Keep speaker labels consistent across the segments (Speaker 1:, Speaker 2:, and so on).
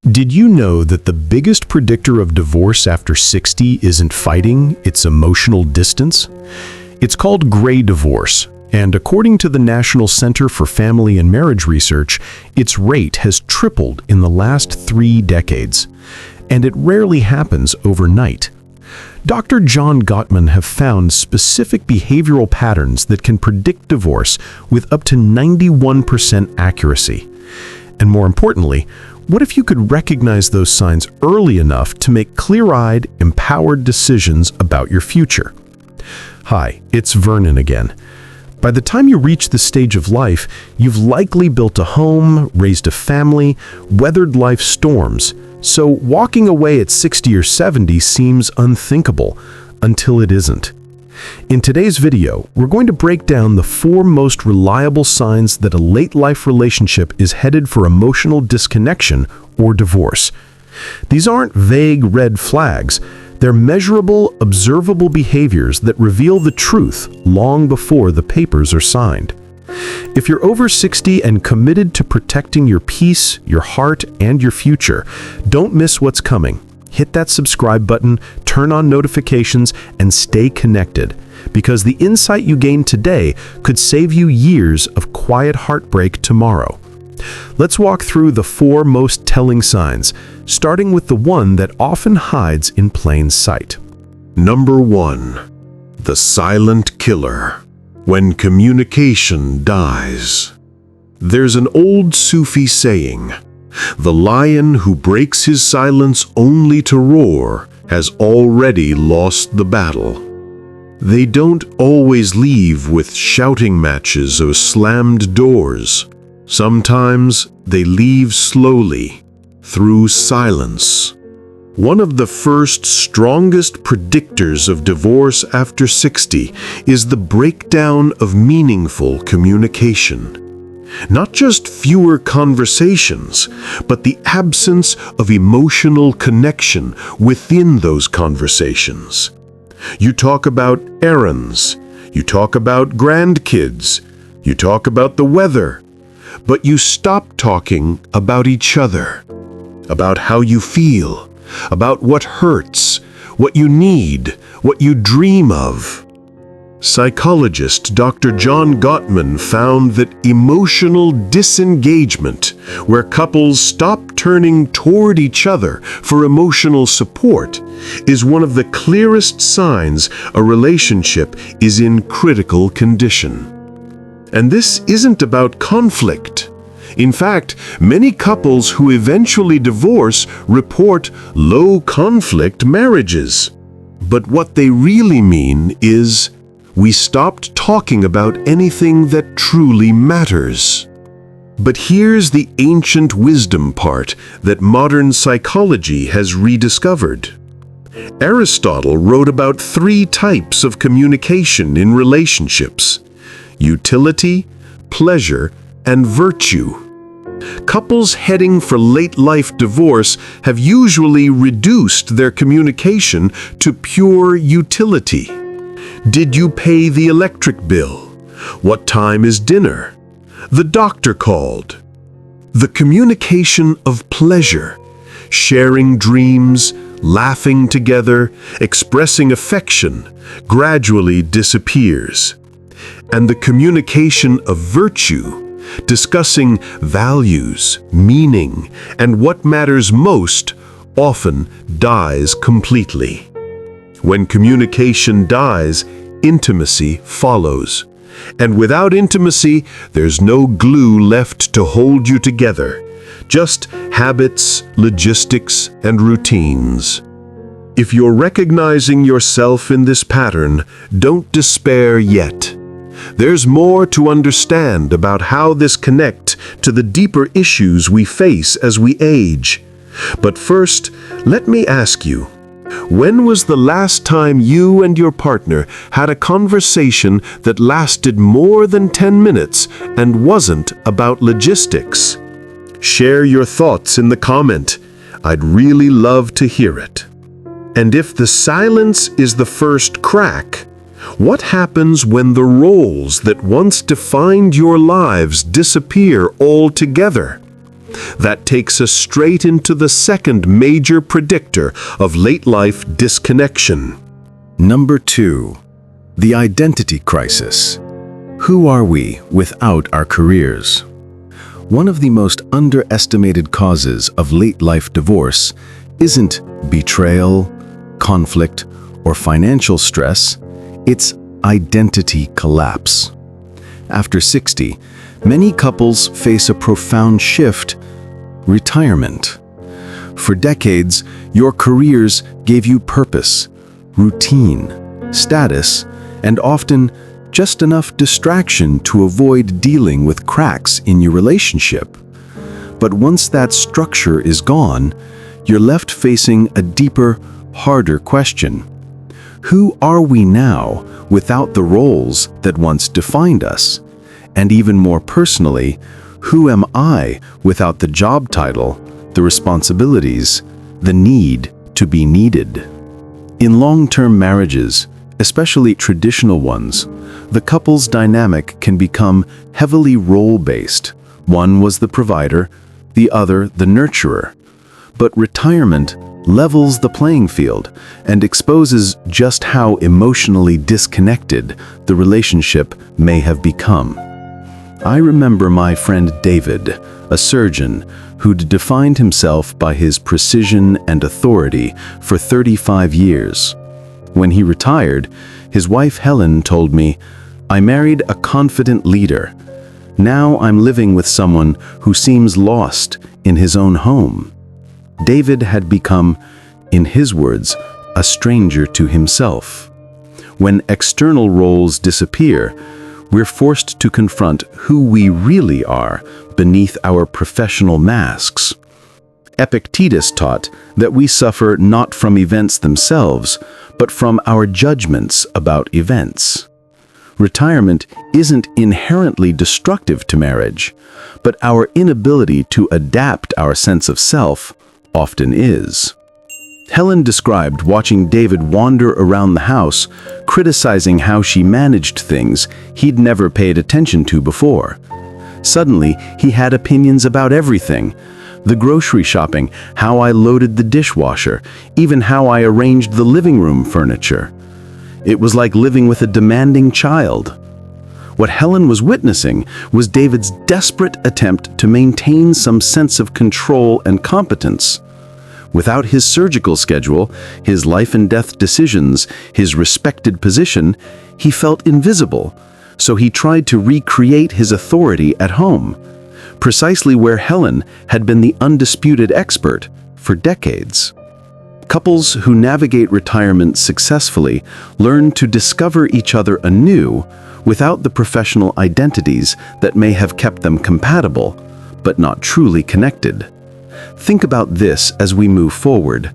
Speaker 1: Did you know that the biggest predictor of divorce after 60 isn't fighting, it's emotional distance? It's called gray divorce, and according to the National Center for Family and Marriage Research, its rate has tripled in the last 3 decades. And it rarely happens overnight. Dr. John Gottman have found specific behavioral patterns that can predict divorce with up to 91% accuracy. And more importantly, what if you could recognize those signs early enough to make clear-eyed, empowered decisions about your future? Hi, it's Vernon again. By the time you reach this stage of life, you've likely built a home, raised a family, weathered life's storms. So walking away at 60 or 70 seems unthinkable until it isn't. In today's video, we're going to break down the 4 most reliable signs that a late-life relationship is headed for emotional disconnection or divorce. These aren't vague red flags. They're measurable, observable behaviors that reveal the truth long before the papers are signed. If you're over 60 and committed to protecting your peace, your heart, and your future, don't miss what's coming. Hit that subscribe button, turn on notifications, and stay connected, because the insight you gain today could save you years of quiet heartbreak tomorrow. Let's walk through the 4 most telling signs, starting with the one that often hides in plain sight.
Speaker 2: Number 1. The silent killer. When communication dies. There's an old Sufi saying, "The lion who breaks his silence only to roar has already lost the battle." They don't always leave with shouting matches or slammed doors. Sometimes they leave slowly, through silence. One of the first, strongest predictors of divorce after 60 is the breakdown of meaningful communication. Not just fewer conversations, but the absence of emotional connection within those conversations. You talk about errands, you talk about grandkids, you talk about the weather, but you stop talking about each other, about how you feel, about what hurts, what you need, what you dream of. Psychologist Dr. John Gottman found that emotional disengagement, where couples stop turning toward each other for emotional support, is one of the clearest signs a relationship is in critical condition. And this isn't about conflict. In fact, many couples who eventually divorce report low-conflict marriages. But what they really mean is, we stopped talking about anything that truly matters. But here's the ancient wisdom part that modern psychology has rediscovered. Aristotle wrote about 3 types of communication in relationships: utility, pleasure, and virtue. Couples heading for late-life divorce have usually reduced their communication to pure utility. Did you pay the electric bill? What time is dinner? The doctor called. The communication of pleasure, sharing dreams, laughing together, expressing affection, gradually disappears. And the communication of virtue, discussing values, meaning, and what matters most, often dies completely. When communication dies, intimacy follows. And without intimacy, there's no glue left to hold you together, just habits, logistics, and routines. If you're recognizing yourself in this pattern, don't despair yet. There's more to understand about how this connects to the deeper issues we face as we age. But first, let me ask you, when was the last time you and your partner had a conversation that lasted more than 10 minutes and wasn't about logistics? Share your thoughts in the comment. I'd really love to hear it. And if the silence is the first crack, what happens when the roles that once defined your lives disappear altogether? That takes us straight into the second major predictor of late-life disconnection.
Speaker 3: Number 2. The identity crisis. Who are we without our careers? One of the most underestimated causes of late-life divorce isn't betrayal, conflict, or financial stress. It's identity collapse. After 60, many couples face a profound shift: retirement. For decades, your careers gave you purpose, routine, status, and often just enough distraction to avoid dealing with cracks in your relationship. But once that structure is gone, you're left facing a deeper, harder question. Who are we now without the roles that once defined us? And even more personally, who am I without the job title, the responsibilities, the need to be needed? In long-term marriages, especially traditional ones, the couple's dynamic can become heavily role-based. One was the provider, the other the nurturer. But retirement levels the playing field and exposes just how emotionally disconnected the relationship may have become. I remember my friend David, a surgeon who'd defined himself by his precision and authority for 35 years. When he retired, his wife Helen told me, "I married a confident leader. Now I'm living with someone who seems lost in his own home." David had become, in his words, a stranger to himself. When external roles disappear, we're forced to confront who we really are beneath our professional masks. Epictetus taught that we suffer not from events themselves, but from our judgments about events. Retirement isn't inherently destructive to marriage, but our inability to adapt our sense of self often is. Helen described watching David wander around the house, criticizing how she managed things he'd never paid attention to before. Suddenly, he had opinions about everything: the grocery shopping, how I loaded the dishwasher, even how I arranged the living room furniture. It was like living with a demanding child. What Helen was witnessing was David's desperate attempt to maintain some sense of control and competence. Without his surgical schedule, his life and death decisions, his respected position, he felt invisible, so he tried to recreate his authority at home, precisely where Helen had been the undisputed expert for decades. Couples who navigate retirement successfully learn to discover each other anew without the professional identities that may have kept them compatible, but not truly connected. Think about this as we move forward.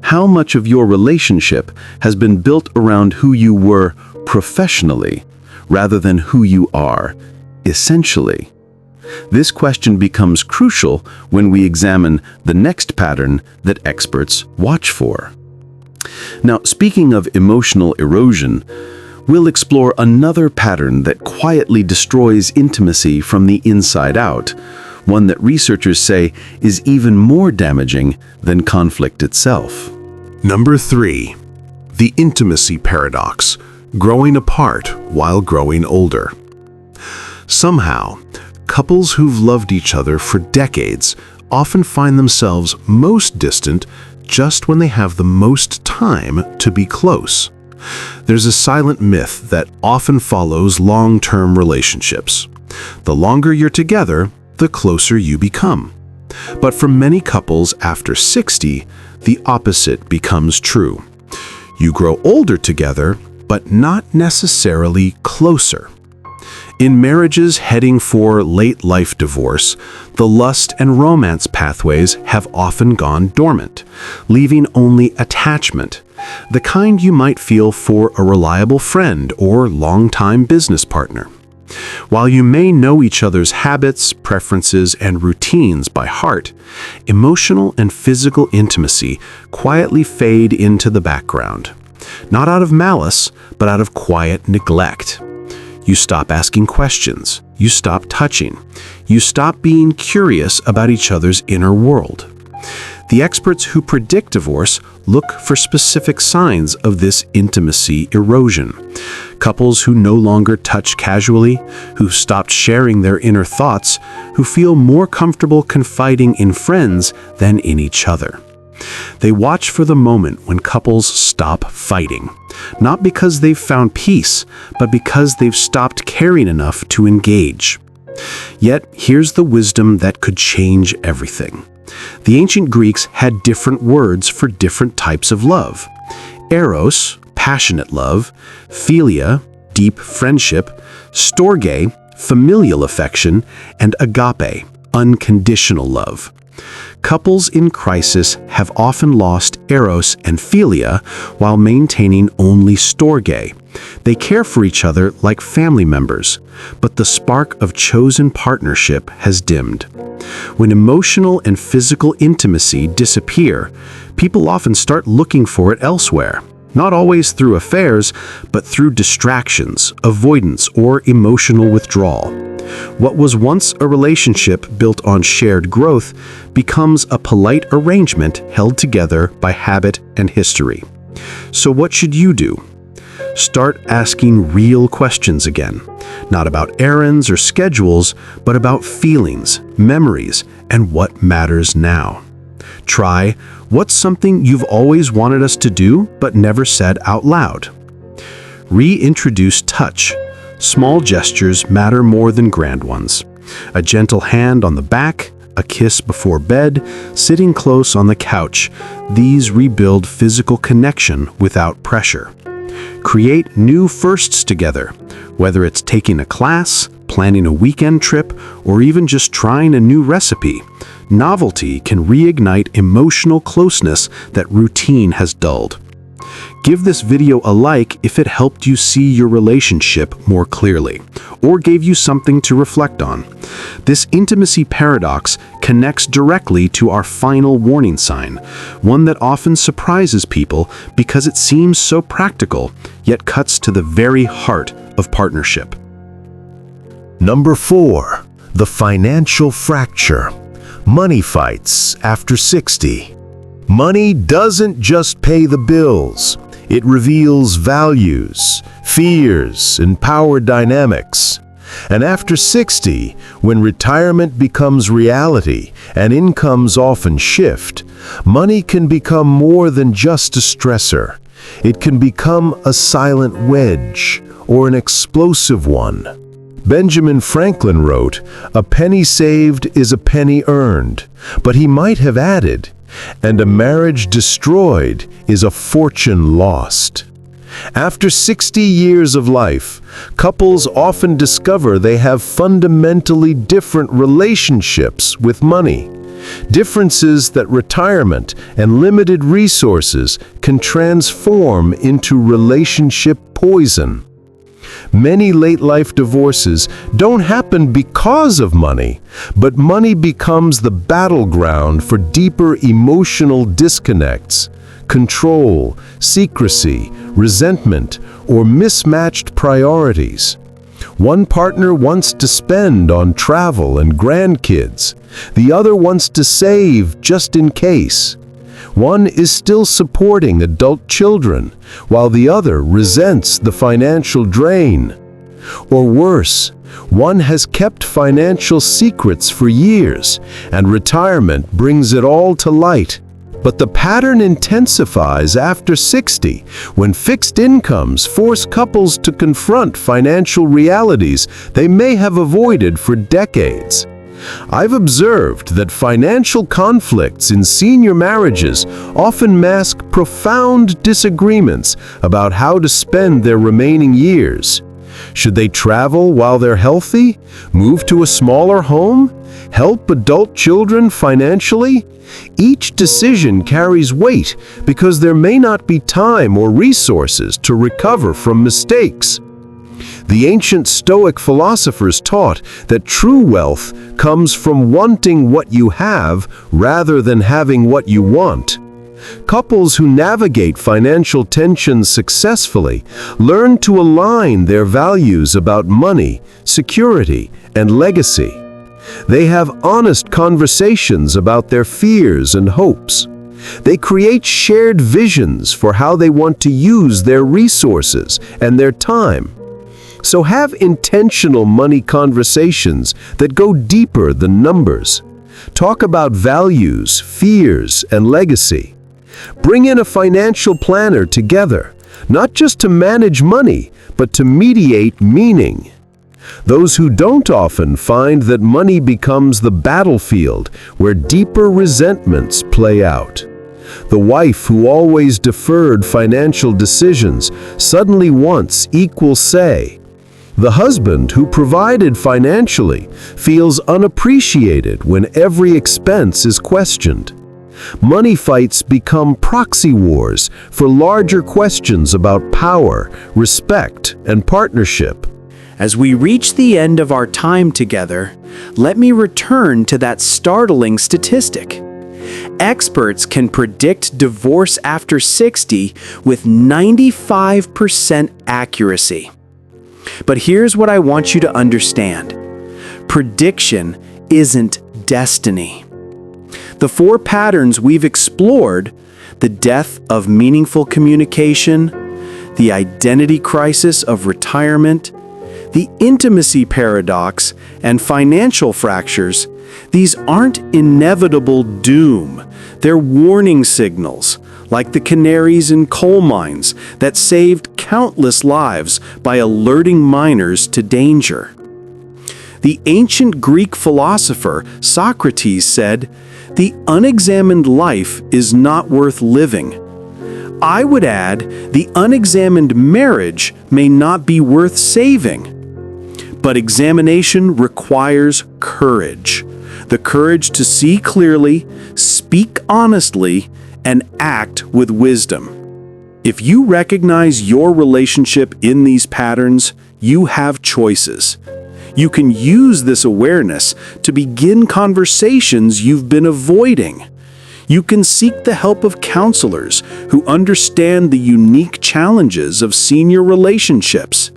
Speaker 3: How much of your relationship has been built around who you were professionally, rather than who you are essentially? This question becomes crucial when we examine the next pattern that experts watch for. Now, speaking of emotional erosion, we'll explore another pattern that quietly destroys intimacy from the inside out, one that researchers say is even more damaging than conflict itself.
Speaker 2: Number 3. The intimacy paradox: growing apart while growing older. Somehow, couples who've loved each other for decades often find themselves most distant just when they have the most time to be close. There's a silent myth that often follows long-term relationships. The longer you're together, the closer you become. But for many couples after 60, the opposite becomes true. You grow older together, but not necessarily closer. In marriages heading for late-life divorce, the lust and romance pathways have often gone dormant, leaving only attachment, the kind you might feel for a reliable friend or longtime business partner. While you may know each other's habits, preferences, and routines by heart, emotional and physical intimacy quietly fade into the background. Not out of malice, but out of quiet neglect.
Speaker 1: You stop asking questions. You stop touching. You stop being curious about each other's inner world. The experts who predict divorce look for specific signs of this intimacy erosion. Couples who no longer touch casually, who stopped sharing their inner thoughts, who feel more comfortable confiding in friends than in each other. They watch for the moment when couples stop fighting, not because they've found peace, but because they've stopped caring enough to engage. Yet, here's the wisdom that could change everything. The ancient Greeks had different words for different types of love. Eros, passionate love; philia, deep friendship; storge, familial affection; and agape, unconditional love. Couples in crisis have often lost eros and philia while maintaining only storge. They care for each other like family members, but the spark of chosen partnership has dimmed. When emotional and physical intimacy disappear, people often start looking for it elsewhere, not always through affairs, but through distractions, avoidance, or emotional withdrawal. What was once a relationship built on shared growth becomes a polite arrangement held together by habit and history. So what should you do? Start asking real questions again, not about errands or schedules, but about feelings, memories, and what matters now. Try, what's something you've always wanted us to do but never said out loud? Reintroduce touch. Small gestures matter more than grand ones. A gentle hand on the back, a kiss before bed, sitting close on the couch. These rebuild physical connection without pressure. Create new firsts together, whether it's taking a class, planning a weekend trip, or even just trying a new recipe. Novelty can reignite emotional closeness that routine has dulled. Give this video a like if it helped you see your relationship more clearly, or gave you something to reflect on. This intimacy paradox connects directly to our final warning sign, one that often surprises people because it seems so practical, yet cuts to the very heart of partnership.
Speaker 2: Number 4. The financial fracture. Money fights after 60. Money doesn't just pay the bills. It reveals values, fears, and power dynamics. And after 60, when retirement becomes reality and incomes often shift, money can become more than just a stressor. It can become a silent wedge or an explosive one. Benjamin Franklin wrote, "A penny saved is a penny earned," but he might have added, "and a marriage destroyed is a fortune lost." After 60 years of life, couples often discover they have fundamentally different relationships with money. Differences that retirement and limited resources can transform into relationship poison. Many late-life divorces don't happen because of money, but money becomes the battleground for deeper emotional disconnects, control, secrecy, resentment, or mismatched priorities. One partner wants to spend on travel and grandkids. The other wants to save just in case. One is still supporting adult children, while the other resents the financial drain. Or worse, one has kept financial secrets for years, and retirement brings it all to light. But the pattern intensifies after 60, when fixed incomes force couples to confront financial realities they may have avoided for decades. I've observed that financial conflicts in senior marriages often mask profound disagreements about how to spend their remaining years. Should they travel while they're healthy? Move to a smaller home? Help adult children financially? Each decision carries weight because there may not be time or resources to recover from mistakes. The ancient Stoic philosophers taught that true wealth comes from wanting what you have rather than having what you want. Couples who navigate financial tensions successfully learn to align their values about money, security, and legacy. They have honest conversations about their fears and hopes. They create shared visions for how they want to use their resources and their time. So have intentional money conversations that go deeper than numbers. Talk about values, fears, and legacy. Bring in a financial planner together, not just to manage money, but to mediate meaning. Those who don't often find that money becomes the battlefield where deeper resentments play out. The wife who always deferred financial decisions suddenly wants equal say. The husband who provided financially feels unappreciated when every expense is questioned. Money fights become proxy wars for larger questions about power, respect, and partnership.
Speaker 4: As we reach the end of our time together, let me return to that startling statistic. Experts can predict divorce after 60 with 95% accuracy. But here's what I want you to understand. Prediction isn't destiny. The 4 patterns we've explored, the death of meaningful communication, the identity crisis of retirement, the intimacy paradox, and financial fractures, these aren't inevitable doom. They're warning signals, like the canaries in coal mines that saved countless lives by alerting miners to danger. The ancient Greek philosopher Socrates said, "The unexamined life is not worth living." I would add, the unexamined marriage may not be worth saving. But examination requires courage. The courage to see clearly, speak honestly, and act with wisdom. If you recognize your relationship in these patterns, you have choices. You can use this awareness to begin conversations you've been avoiding. You can seek the help of counselors who understand the unique challenges of senior relationships.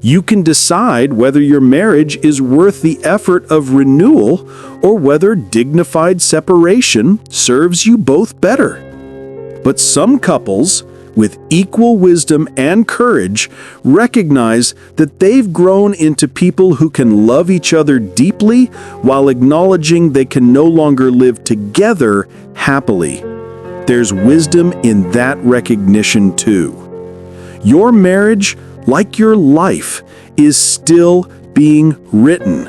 Speaker 4: You can decide whether your marriage is worth the effort of renewal or whether dignified separation serves you both better. But some couples, with equal wisdom and courage, recognize that they've grown into people who can love each other deeply while acknowledging they can no longer live together happily. There's wisdom in that recognition too. Your marriage, like your life, is still being written.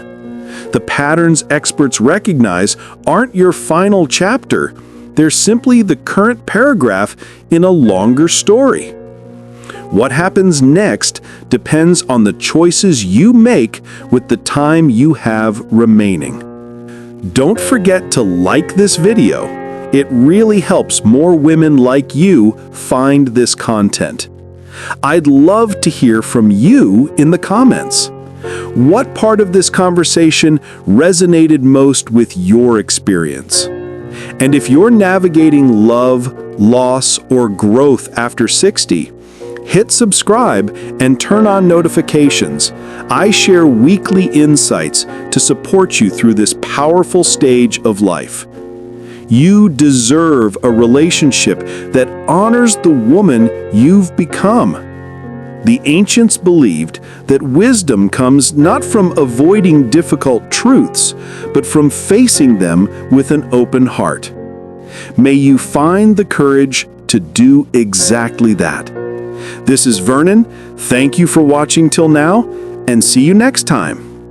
Speaker 4: The patterns experts recognize aren't your final chapter. They're simply the current paragraph in a longer story. What happens next depends on the choices you make with the time you have remaining. Don't forget to like this video. It really helps more women like you find this content. I'd love to hear from you in the comments. What part of this conversation resonated most with your experience? And if you're navigating love, loss, or growth after 60, hit subscribe and turn on notifications. I share weekly insights to support you through this powerful stage of life. You deserve a relationship that honors the woman you've become. The ancients believed that wisdom comes not from avoiding difficult truths, but from facing them with an open heart. May you find the courage to do exactly that. This is Vernon. Thank you for watching till now, and see you next time.